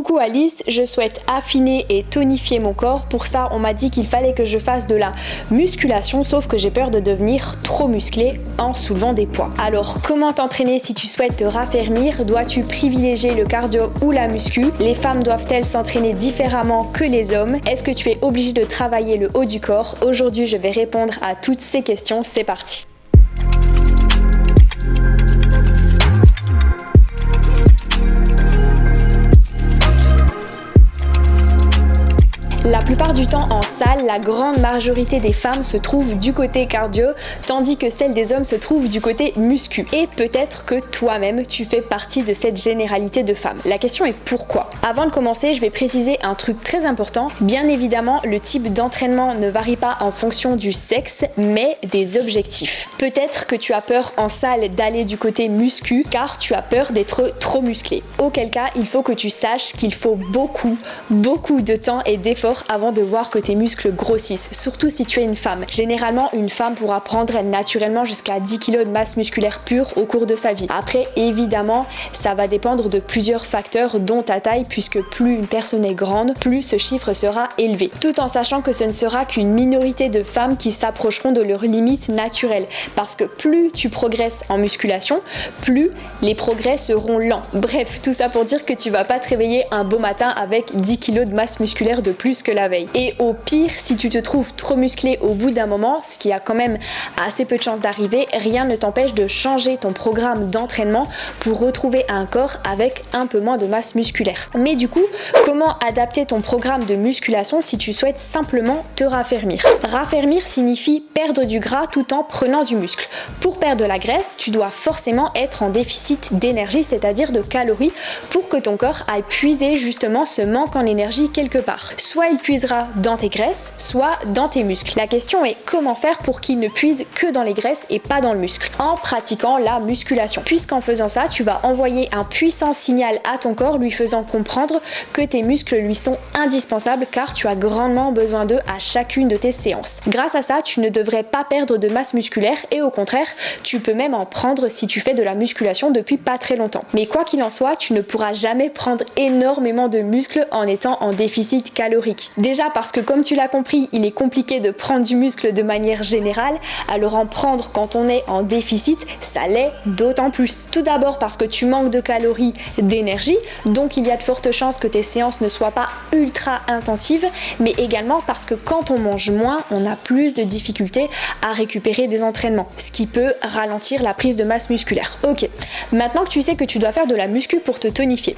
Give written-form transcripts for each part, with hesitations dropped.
Coucou Alice, je souhaite affiner et tonifier mon corps. Pour ça, on m'a dit qu'il fallait que je fasse de la musculation, sauf que j'ai peur de devenir trop musclée en soulevant des poids. Alors, comment t'entraîner si tu souhaites te raffermir? Dois-tu privilégier le cardio ou la muscu? Les femmes doivent-elles s'entraîner différemment que les hommes? Est-ce que tu es obligé de travailler le haut du corps? Aujourd'hui, je vais répondre à toutes ces questions. C'est parti! La plupart du temps en salle, la grande majorité des femmes se trouvent du côté cardio, tandis que celle des hommes se trouve du côté muscu. Et peut-être que toi-même, tu fais partie de cette généralité de femmes. La question est pourquoi? Avant de commencer, je vais préciser un truc très important. Bien évidemment, le type d'entraînement ne varie pas en fonction du sexe, mais des objectifs. Peut-être que tu as peur en salle d'aller du côté muscu, car tu as peur d'être trop musclé. Auquel cas, il faut que tu saches qu'il faut beaucoup de temps et d'efforts avant de voir que tes muscles grossissent, surtout si tu es une femme. Généralement, une femme pourra prendre naturellement jusqu'à 10 kg de masse musculaire pure au cours de sa vie. Après, évidemment, ça va dépendre de plusieurs facteurs, dont ta taille, puisque plus une personne est grande, plus ce chiffre sera élevé. Tout en sachant que ce ne sera qu'une minorité de femmes qui s'approcheront de leurs limites naturelles. Parce que plus tu progresses en musculation, plus les progrès seront lents. Bref, tout ça pour dire que tu vas pas te réveiller un beau matin avec 10 kg de masse musculaire de plus que la veille. Et au pire, si tu te trouves trop musclé au bout d'un moment, ce qui a quand même assez peu de chances d'arriver, rien ne t'empêche de changer ton programme d'entraînement pour retrouver un corps avec un peu moins de masse musculaire. Mais du coup, comment adapter ton programme de musculation si tu souhaites simplement te raffermir? Raffermir signifie perdre du gras tout en prenant du muscle. Pour perdre de la graisse, tu dois forcément être en déficit d'énergie, c'est-à-dire de calories, pour que ton corps aille puiser justement ce manque en énergie quelque part. Soit il puisera dans tes graisses, soit dans tes muscles. La question est comment faire pour qu'il ne puise que dans les graisses et pas dans le muscle? En pratiquant la musculation. Puisqu'en faisant ça, tu vas envoyer un puissant signal à ton corps lui faisant comprendre que tes muscles lui sont indispensables car tu as grandement besoin d'eux à chacune de tes séances. Grâce à ça, tu ne devrais pas perdre de masse musculaire et au contraire, tu peux même en prendre si tu fais de la musculation depuis pas très longtemps. Mais quoi qu'il en soit, tu ne pourras jamais prendre énormément de muscles en étant en déficit calorique. Déjà parce que comme tu l'as compris, il est compliqué de prendre du muscle de manière générale, alors en prendre quand on est en déficit, ça l'est d'autant plus. Tout d'abord parce que tu manques de calories, d'énergie, donc il y a de fortes chances que tes séances ne soient pas ultra intensives, mais également parce que quand on mange moins, on a plus de difficultés à récupérer des entraînements, ce qui peut ralentir la prise de masse musculaire. Ok, maintenant que tu sais que tu dois faire de la muscu pour te tonifier,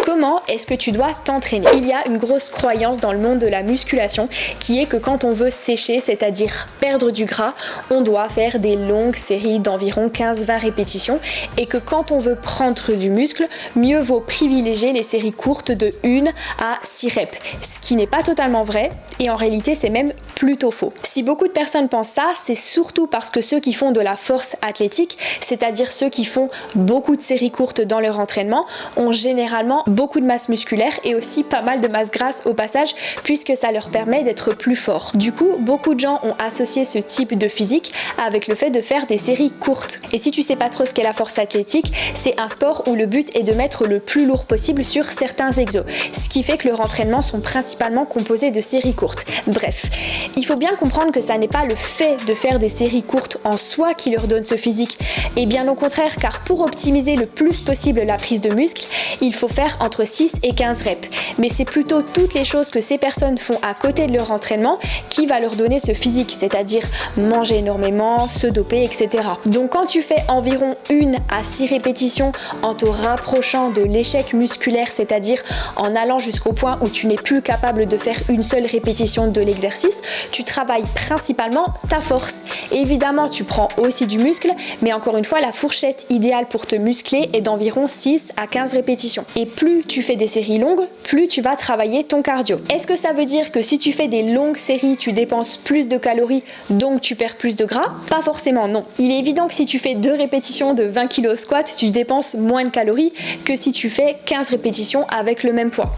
comment est-ce que tu dois t'entraîner? Il y a une grosse croyance dans le monde de la musculation qui est que quand on veut sécher, c'est-à-dire perdre du gras, on doit faire des longues séries d'environ 15-20 répétitions et que quand on veut prendre du muscle, mieux vaut privilégier les séries courtes de 1 à 6 reps, ce qui n'est pas totalement vrai et en réalité c'est même plutôt faux. Si beaucoup de personnes pensent ça, c'est surtout parce que ceux qui font de la force athlétique, c'est-à-dire ceux qui font beaucoup de séries courtes dans leur entraînement, ont généralement beaucoup de masse musculaire et aussi pas mal de masse grasse au passage puisque ça leur permet d'être plus forts. Du coup, beaucoup de gens ont associé ce type de physique avec le fait de faire des séries courtes. Et si tu sais pas trop ce qu'est la force athlétique, c'est un sport où le but est de mettre le plus lourd possible sur certains exos, ce qui fait que leurs entraînements sont principalement composés de séries courtes. Bref, il faut bien comprendre que ça n'est pas le fait de faire des séries courtes en soi qui leur donne ce physique, et bien au contraire, car pour optimiser le plus possible la prise de muscle, il faut faire entre 6 et 15 reps. Mais c'est plutôt toutes les choses que ces personnes font à côté de leur entraînement qui va leur donner ce physique, c'est-à-dire manger énormément, se doper, etc. Donc quand tu fais environ 1 à 6 répétitions en te rapprochant de l'échec musculaire, c'est-à-dire en allant jusqu'au point où tu n'es plus capable de faire une seule répétition de l'exercice, tu travailles principalement ta force. Et évidemment, tu prends aussi du muscle, mais encore une fois, la fourchette idéale pour te muscler est d'environ 6 à 15 répétitions. Et plus tu fais des séries longues, plus tu vas travailler ton cardio. Est-ce que ça veut dire que si tu fais des longues séries, tu dépenses plus de calories, donc tu perds plus de gras? Pas forcément, non. Il est évident que si tu fais 2 répétitions de 20 kg au squat, tu dépenses moins de calories que si tu fais 15 répétitions avec le même poids.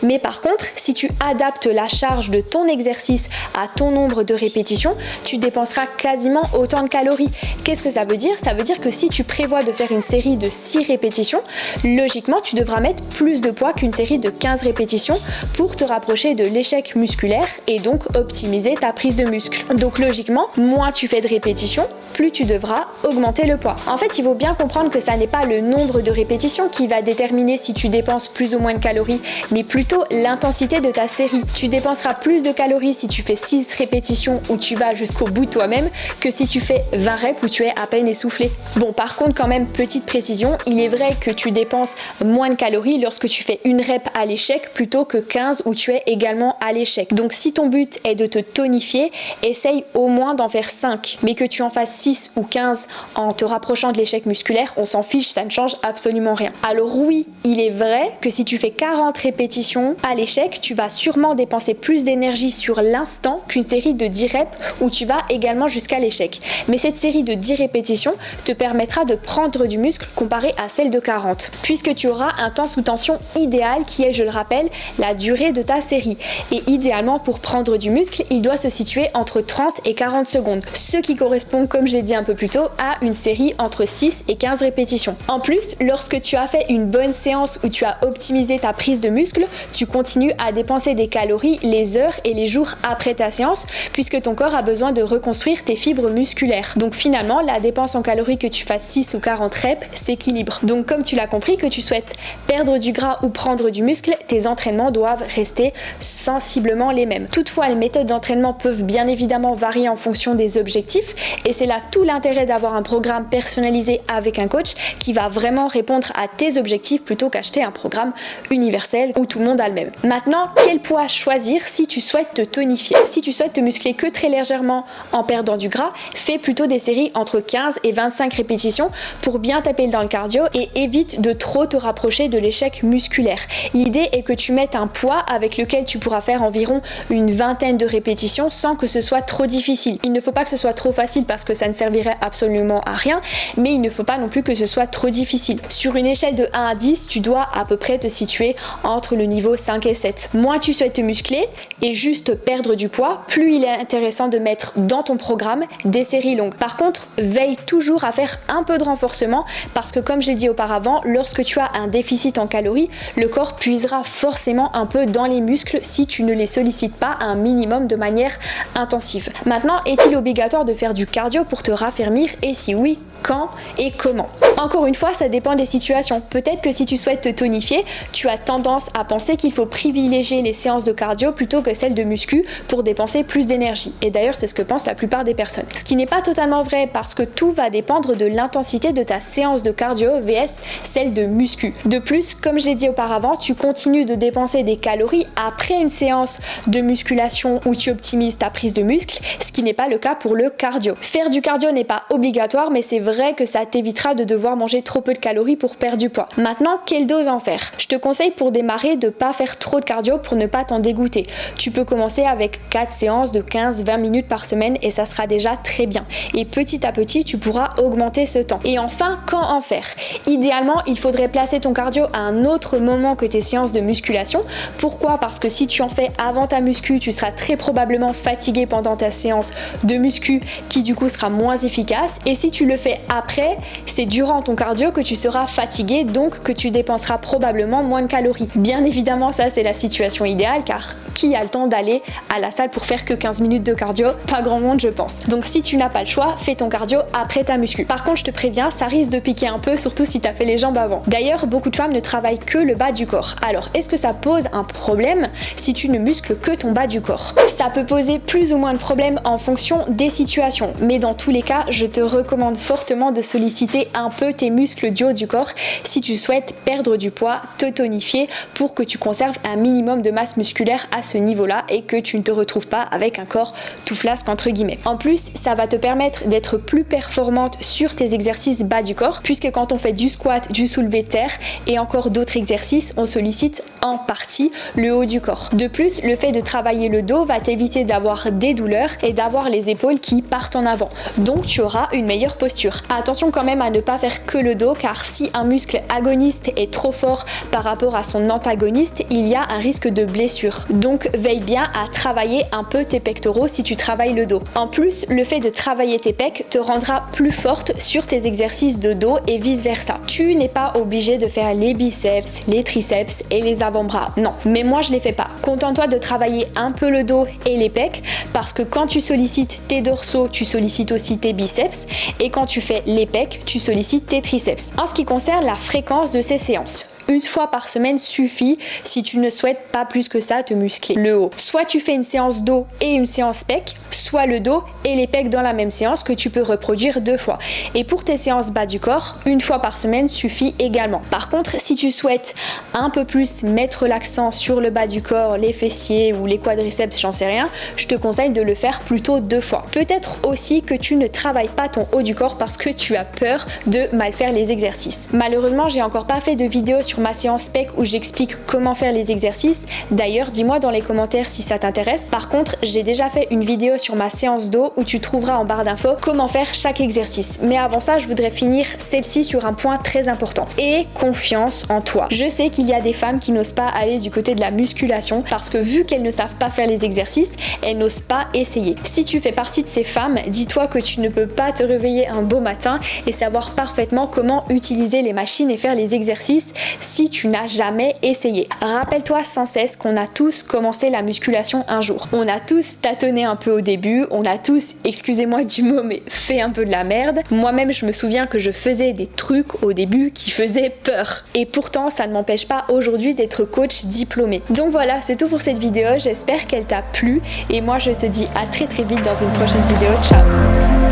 Mais par contre, si tu adaptes la charge de ton exercice à ton nombre de répétitions, tu dépenseras quasiment autant de calories. Qu'est-ce que ça veut dire? Ça veut dire que si tu prévois de faire une série de 6 répétitions, logiquement, tu devras mettre plus de poids qu'une série de 15 répétitions pour te rapprocher de l'échec musculaire et donc optimiser ta prise de muscle. Donc logiquement, moins tu fais de répétitions, plus tu devras augmenter le poids. En fait, il faut bien comprendre que ça n'est pas le nombre de répétitions qui va déterminer si tu dépenses plus ou moins de calories, mais plutôt l'intensité de ta série. Tu dépenseras plus de calories si tu fais 6 répétitions où tu vas jusqu'au bout de toi-même que si tu fais 20 reps où tu es à peine essoufflé. Bon, par contre, quand même, petite précision, il est vrai que tu dépenses moins de calories lorsque tu fais une rep à l'échec plutôt que 15 où tu es également à l'échec. Donc si ton but est de te tonifier, essaye au moins d'en faire 5, mais que tu en fasses 6 ou 15 en te rapprochant de l'échec musculaire, on s'en fiche, ça ne change absolument rien. Alors oui, il est vrai que si tu fais 40 répétitions à l'échec, tu vas sûrement dépenser plus d'énergie sur l'instant qu'une série de 10 reps où tu vas également jusqu'à l'échec. Mais cette série de 10 répétitions te permettra de prendre du muscle comparé à celle de 40, puisque tu auras un temps sous tension idéal qui est, je le rappelle, la durée de ta série. Et idéalement, pour prendre du muscle, il doit se situer entre 30 et 40 secondes, ce qui correspond, comme j'ai dit un peu plus tôt, à une série entre 6 et 15 répétitions. En plus, lorsque tu as fait une bonne séance où tu as optimisé ta prise de muscle, tu continues à dépenser des calories les heures et les jours après ta séance, puisque ton corps a besoin de reconstruire tes fibres musculaires. Donc finalement, la dépense en calories que tu fasses 6 ou 40 reps s'équilibre. Donc comme tu l'as compris, que tu souhaites perdre du gras ou prendre du muscle, tes entraînements doivent rester sensiblement les mêmes. Toutefois, les méthodes d'entraînement peuvent bien évidemment varier en fonction des objectifs, et c'est là tout l'intérêt d'avoir un programme personnalisé avec un coach qui va vraiment répondre à tes objectifs plutôt qu'acheter un programme universel où tout le monde a le même. Maintenant, quel poids choisir si tu souhaites te tonifier? Si tu souhaites te muscler que très légèrement en perdant du gras, fais plutôt des séries entre 15 et 25 répétitions pour bien taper dans le cardio et évite de trop te rapprocher de l'échec musculaire. L'idée est que tu mettes un poids avec lequel tu pourras faire environ une vingtaine de répétitions sans que ce soit trop difficile. Il ne faut pas que ce soit trop facile parce que ça ne servirait absolument à rien, mais il ne faut pas non plus que ce soit trop difficile. Sur une échelle de 1 à 10, tu dois à peu près te situer entre le niveau 5 et 7. Moins tu souhaites te muscler et juste perdre du poids, plus il est intéressant de mettre dans ton programme des séries longues. Par contre, veille toujours à faire un peu de renforcement parce que comme je l'ai dit auparavant, lorsque tu as un déficit en calories, le corps puisera forcément un peu dans les muscles si tu ne les sollicites pas un minimum de manière intensive. Maintenant, est-il obligatoire de faire du cardio pour te raffermir et si oui, quand et comment? Encore une fois, ça dépend des situations. Peut-être que si tu souhaites te tonifier, tu as tendance à penser qu'il faut privilégier les séances de cardio plutôt que celles de muscu pour dépenser plus d'énergie. Et d'ailleurs, c'est ce que pensent la plupart des personnes. Ce qui n'est pas totalement vrai parce que tout va dépendre de l'intensité de ta séance de cardio vs celle de muscu. De plus, comme je l'ai dit auparavant, tu continues de dépenser des calories après une séance de musculation où tu optimises ta prise de muscle, ce qui n'est pas le cas pour le cardio. Faire du cardio n'est pas obligatoire, mais c'est vrai que ça t'évitera de devoir manger trop peu de calories pour perdre du poids. Maintenant, quelle dose en faire? Je te conseille pour démarrer de pas faire trop de cardio pour ne pas t'en dégoûter. Tu peux commencer avec 4 séances de 15-20 minutes par semaine et ça sera déjà très bien. Et petit à petit, tu pourras augmenter ce temps. Et enfin, quand en faire? Idéalement, il faudrait placer ton cardio à un autre moment que tes séances de musculation. Pourquoi? Parce que si tu en fais avant ta muscu, tu seras très probablement fatigué pendant ta séance de muscu qui du coup sera moins efficace. Et si tu le fais après, c'est durant ton cardio que tu seras fatigué, donc que tu dépenseras probablement moins de calories. Bien évidemment, ça c'est la situation idéale car qui a le temps d'aller à la salle pour faire que 15 minutes de cardio? Pas grand monde je pense. Donc si tu n'as pas le choix, fais ton cardio après ta muscu. Par contre, je te préviens, ça risque de piquer un peu, surtout si tu as fait les jambes avant. D'ailleurs, beaucoup de femmes ne travaillent que le bas du corps. Alors, est-ce que ça pose un problème si tu ne muscles que ton bas du corps? Ça peut poser plus ou moins de problèmes en fonction des situations, mais dans tous les cas, je te recommande fortement fortement de solliciter un peu tes muscles du haut du corps si tu souhaites perdre du poids, te tonifier pour que tu conserves un minimum de masse musculaire à ce niveau-là et que tu ne te retrouves pas avec un corps tout flasque entre guillemets. En plus, ça va te permettre d'être plus performante sur tes exercices bas du corps, puisque quand on fait du squat, du soulevé de terre et encore d'autres exercices, on sollicite en partie le haut du corps. De plus, le fait de travailler le dos va t'éviter d'avoir des douleurs et d'avoir les épaules qui partent en avant. Donc tu auras une meilleure posture. Attention quand même à ne pas faire que le dos, car si un muscle agoniste est trop fort par rapport à son antagoniste, il y a un risque de blessure. Donc veille bien à travailler un peu tes pectoraux si tu travailles le dos. En plus, le fait de travailler tes pecs te rendra plus forte sur tes exercices de dos et vice versa. Tu n'es pas obligé de faire les biceps, les triceps et les avant-bras. Non, mais moi je les fais pas. Contente-toi de travailler un peu le dos et les pecs, parce que quand tu sollicites tes dorsaux, tu sollicites aussi tes biceps, et quand tu fais les pecs, tu sollicites tes triceps. En ce qui concerne la fréquence de ces séances, une fois par semaine suffit si tu ne souhaites pas plus que ça te muscler le haut. Soit tu fais une séance dos et une séance pec, soit le dos et les pecs dans la même séance que tu peux reproduire 2 fois. Et pour tes séances bas du corps, une fois par semaine suffit également. Par contre, si tu souhaites un peu plus mettre l'accent sur le bas du corps, les fessiers ou les quadriceps, j'en sais rien, je te conseille de le faire plutôt 2 fois. Peut-être aussi que tu ne travailles pas ton haut du corps parce que tu as peur de mal faire les exercices. Malheureusement, j'ai encore pas fait de vidéo sur ma séance pec où j'explique comment faire les exercices. D'ailleurs, dis-moi dans les commentaires si ça t'intéresse. Par contre, j'ai déjà fait une vidéo sur ma séance dos où tu trouveras en barre d'infos comment faire chaque exercice. Mais avant ça, je voudrais finir celle-ci sur un point très important. Et confiance en toi. Je sais qu'il y a des femmes qui n'osent pas aller du côté de la musculation parce que vu qu'elles ne savent pas faire les exercices, elles n'osent pas essayer. Si tu fais partie de ces femmes, dis-toi que tu ne peux pas te réveiller un beau matin et savoir parfaitement comment utiliser les machines et faire les exercices si tu n'as jamais essayé. Rappelle-toi sans cesse qu'on a tous commencé la musculation un jour. On a tous tâtonné un peu au début, on a tous, excusez-moi du mot, mais fait un peu de la merde. Moi-même, je me souviens que je faisais des trucs au début qui faisaient peur. Et pourtant, ça ne m'empêche pas aujourd'hui d'être coach diplômé. Donc voilà, c'est tout pour cette vidéo. J'espère qu'elle t'a plu et moi, je te dis à très très vite dans une prochaine vidéo. Ciao!